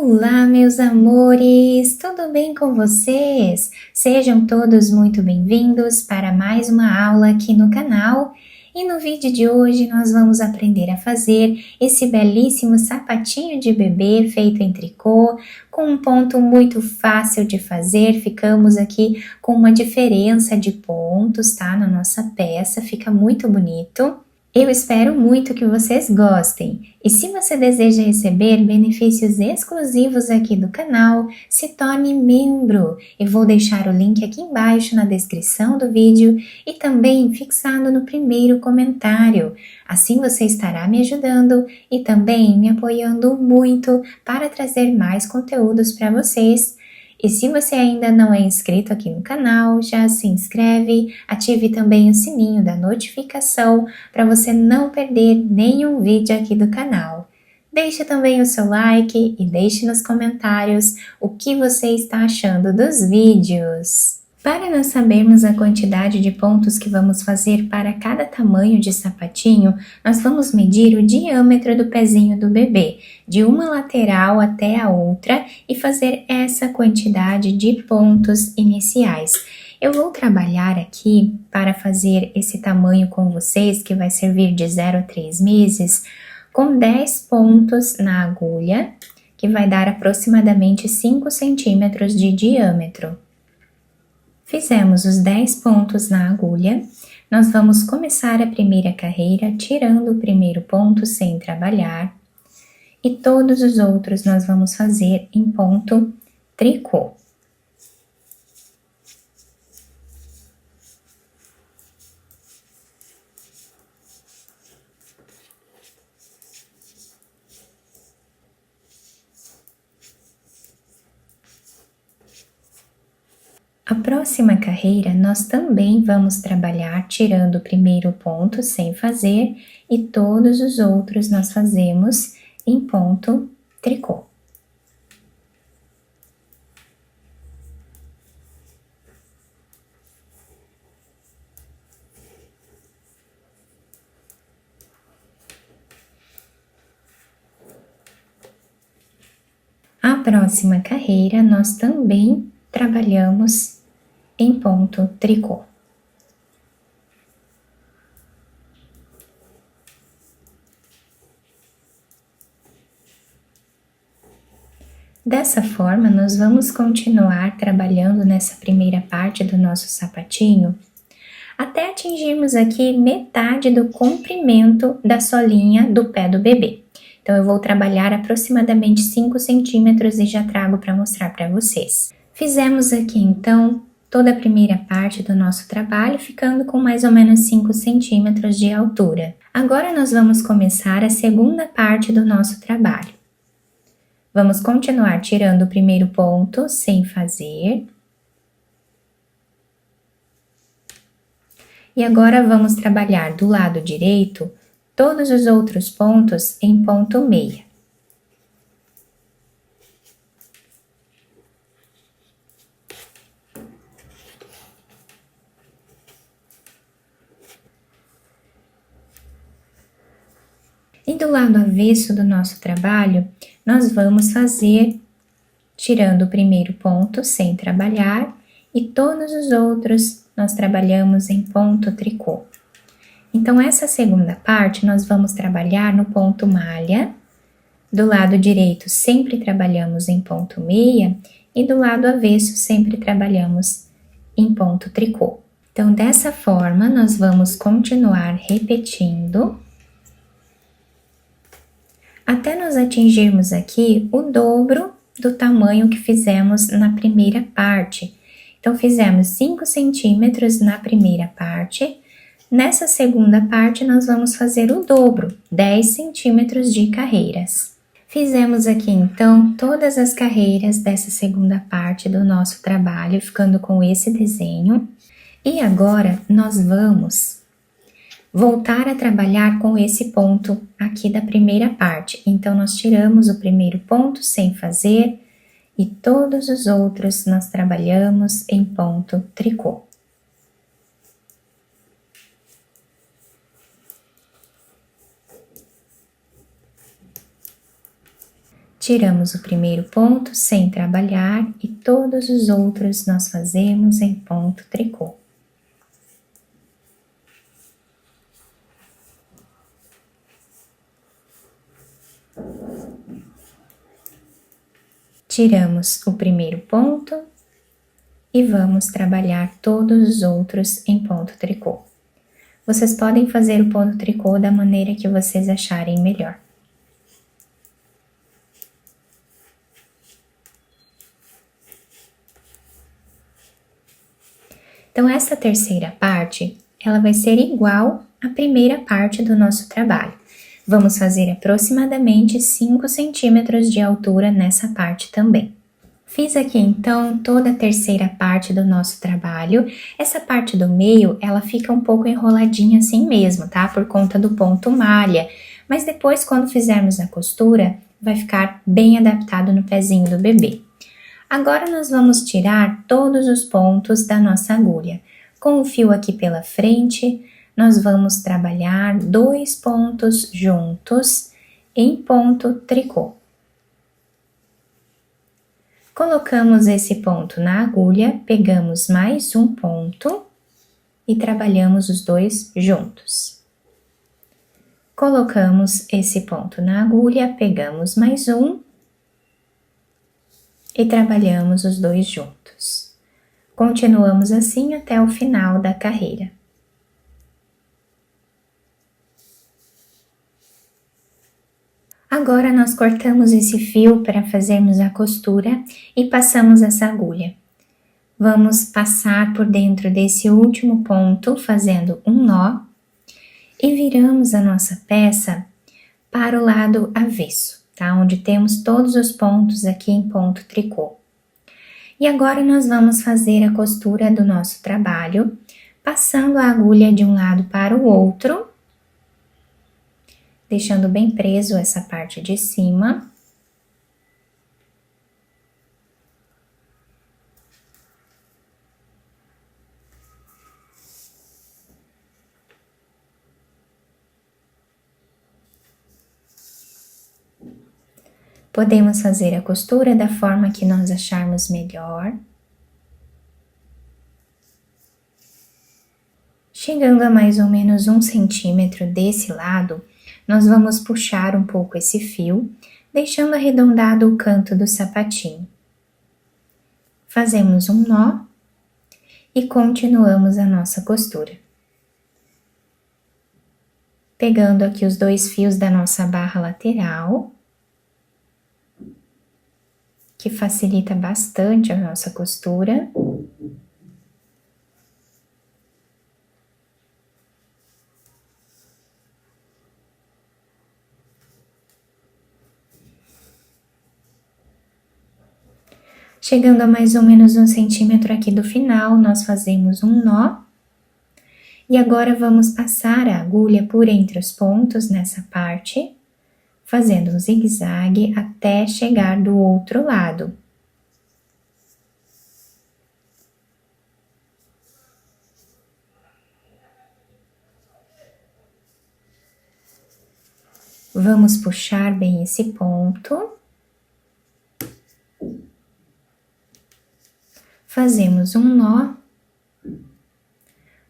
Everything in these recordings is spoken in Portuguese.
Olá, meus amores! Tudo bem com vocês? Sejam todos muito bem-vindos para mais uma aula aqui no canal. E no vídeo de hoje nós vamos aprender a fazer esse belíssimo sapatinho de bebê feito em tricô, com um ponto muito fácil de fazer. Ficamos aqui com uma diferença de pontos, tá? Na nossa peça, fica muito bonito. Eu espero muito que vocês gostem, e se você deseja receber benefícios exclusivos aqui do canal, se torne membro. Eu vou deixar o link aqui embaixo na descrição do vídeo e também fixado no primeiro comentário. Assim você estará me ajudando e também me apoiando muito para trazer mais conteúdos para vocês. E se você ainda não é inscrito aqui no canal, já se inscreve, ative também o sininho da notificação para você não perder nenhum vídeo aqui do canal. Deixe também o seu like e deixe nos comentários o que você está achando dos vídeos. Para nós sabermos a quantidade de pontos que vamos fazer para cada tamanho de sapatinho, nós vamos medir o diâmetro do pezinho do bebê, de uma lateral até a outra, e fazer essa quantidade de pontos iniciais. Eu vou trabalhar aqui para fazer esse tamanho com vocês, que vai servir de 0 a 3 meses, com 10 pontos na agulha, que vai dar aproximadamente 5 centímetros de diâmetro. Fizemos os 10 pontos na agulha, nós vamos começar a primeira carreira tirando o primeiro ponto sem trabalhar, e todos os outros nós vamos fazer em ponto tricô. A próxima carreira, nós também vamos trabalhar tirando o primeiro ponto sem fazer, e todos os outros nós fazemos em ponto tricô. A próxima carreira, nós também trabalhamos em ponto tricô. Dessa forma, nós vamos continuar trabalhando nessa primeira parte do nosso sapatinho, até atingirmos aqui metade do comprimento da solinha do pé do bebê. Então, eu vou trabalhar aproximadamente 5 centímetros e já trago para mostrar para vocês. Fizemos aqui, então, toda a primeira parte do nosso trabalho, ficando com mais ou menos 5 centímetros de altura. Agora, nós vamos começar a segunda parte do nosso trabalho. Vamos continuar tirando o primeiro ponto sem fazer. E agora, vamos trabalhar do lado direito todos os outros pontos em ponto meia. E do lado avesso do nosso trabalho, nós vamos fazer tirando o primeiro ponto sem trabalhar, e todos os outros nós trabalhamos em ponto tricô. Então, essa segunda parte nós vamos trabalhar no ponto malha. Do lado direito sempre trabalhamos em ponto meia, e do lado avesso sempre trabalhamos em ponto tricô. Então, dessa forma, nós vamos continuar repetindo até nós atingirmos aqui o dobro do tamanho que fizemos na primeira parte. Então, fizemos 5 centímetros na primeira parte. Nessa segunda parte, nós vamos fazer o dobro, 10 centímetros de carreiras. Fizemos aqui, então, todas as carreiras dessa segunda parte do nosso trabalho, ficando com esse desenho. E agora, nós vamos voltar a trabalhar com esse ponto aqui da primeira parte. Então, nós tiramos o primeiro ponto sem fazer, e todos os outros nós trabalhamos em ponto tricô. Tiramos o primeiro ponto sem trabalhar e todos os outros nós fazemos em ponto tricô. Tiramos o primeiro ponto e vamos trabalhar todos os outros em ponto tricô. Vocês podem fazer o ponto tricô da maneira que vocês acharem melhor. Então, essa terceira parte, ela vai ser igual à primeira parte do nosso trabalho. Vamos fazer aproximadamente 5 centímetros de altura nessa parte também. Fiz aqui, então, toda a terceira parte do nosso trabalho. Essa parte do meio, ela fica um pouco enroladinha assim mesmo, tá? Por conta do ponto malha. Mas depois, quando fizermos a costura, vai ficar bem adaptado no pezinho do bebê. Agora, nós vamos tirar todos os pontos da nossa agulha. Com o fio aqui pela frente, nós vamos trabalhar 2 pontos juntos em ponto tricô. Colocamos esse ponto na agulha, pegamos mais um ponto e trabalhamos os 2 juntos. Colocamos esse ponto na agulha, pegamos mais um e trabalhamos os 2 juntos. Continuamos assim até o final da carreira. Agora, nós cortamos esse fio para fazermos a costura e passamos essa agulha. Vamos passar por dentro desse último ponto, fazendo um nó, e viramos a nossa peça para o lado avesso, tá? Onde temos todos os pontos aqui em ponto tricô. E agora, nós vamos fazer a costura do nosso trabalho, passando a agulha de um lado para o outro, deixando bem preso essa parte de cima. Podemos fazer a costura da forma que nós acharmos melhor. Chegando a mais ou menos 1 centímetro desse lado, nós vamos puxar um pouco esse fio, deixando arredondado o canto do sapatinho. Fazemos um nó e continuamos a nossa costura. Pegando aqui os 2 fios da nossa barra lateral, que facilita bastante a nossa costura. Chegando a mais ou menos 1 centímetro aqui do final, nós fazemos um nó. E agora vamos passar a agulha por entre os pontos nessa parte, fazendo um zigue-zague até chegar do outro lado. Vamos puxar bem esse ponto. Fazemos um nó,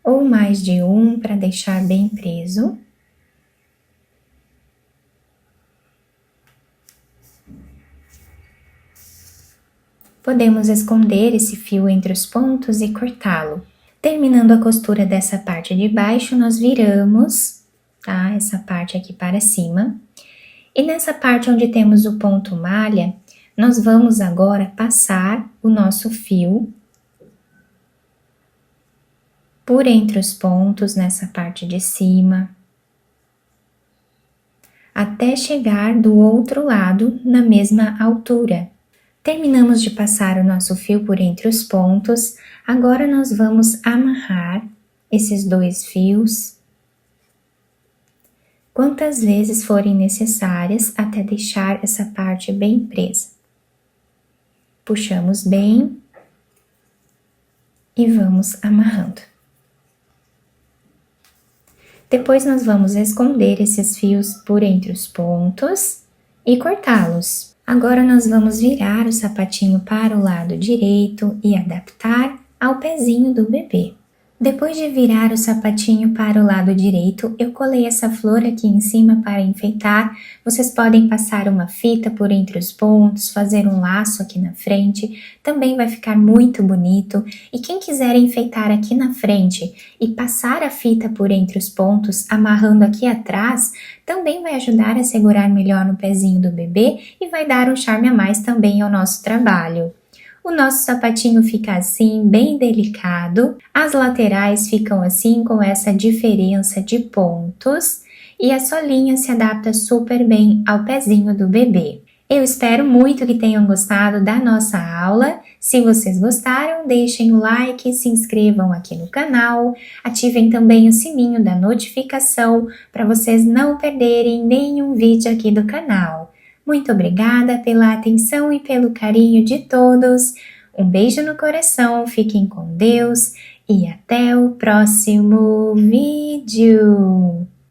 ou mais de um para deixar bem preso. Podemos esconder esse fio entre os pontos e cortá-lo. Terminando a costura dessa parte de baixo, nós viramos, tá? Essa parte aqui para cima. E nessa parte onde temos o ponto malha, nós vamos agora passar o nosso fio por entre os pontos nessa parte de cima, até chegar do outro lado na mesma altura. Terminamos de passar o nosso fio por entre os pontos, agora nós vamos amarrar esses 2 fios quantas vezes forem necessárias até deixar essa parte bem presa. Puxamos bem e vamos amarrando. Depois nós vamos esconder esses fios por entre os pontos e cortá-los. Agora nós vamos virar o sapatinho para o lado direito e adaptar ao pezinho do bebê. Depois de virar o sapatinho para o lado direito, eu colei essa flor aqui em cima para enfeitar. Vocês podem passar uma fita por entre os pontos, fazer um laço aqui na frente, também vai ficar muito bonito. E quem quiser enfeitar aqui na frente e passar a fita por entre os pontos, amarrando aqui atrás, também vai ajudar a segurar melhor no pezinho do bebê e vai dar um charme a mais também ao nosso trabalho. O nosso sapatinho fica assim, bem delicado. As laterais ficam assim, com essa diferença de pontos. E a solinha se adapta super bem ao pezinho do bebê. Eu espero muito que tenham gostado da nossa aula. Se vocês gostaram, deixem o like, se inscrevam aqui no canal. Ativem também o sininho da notificação para vocês não perderem nenhum vídeo aqui do canal. Muito obrigada pela atenção e pelo carinho de todos. Um beijo no coração, fiquem com Deus e até o próximo vídeo.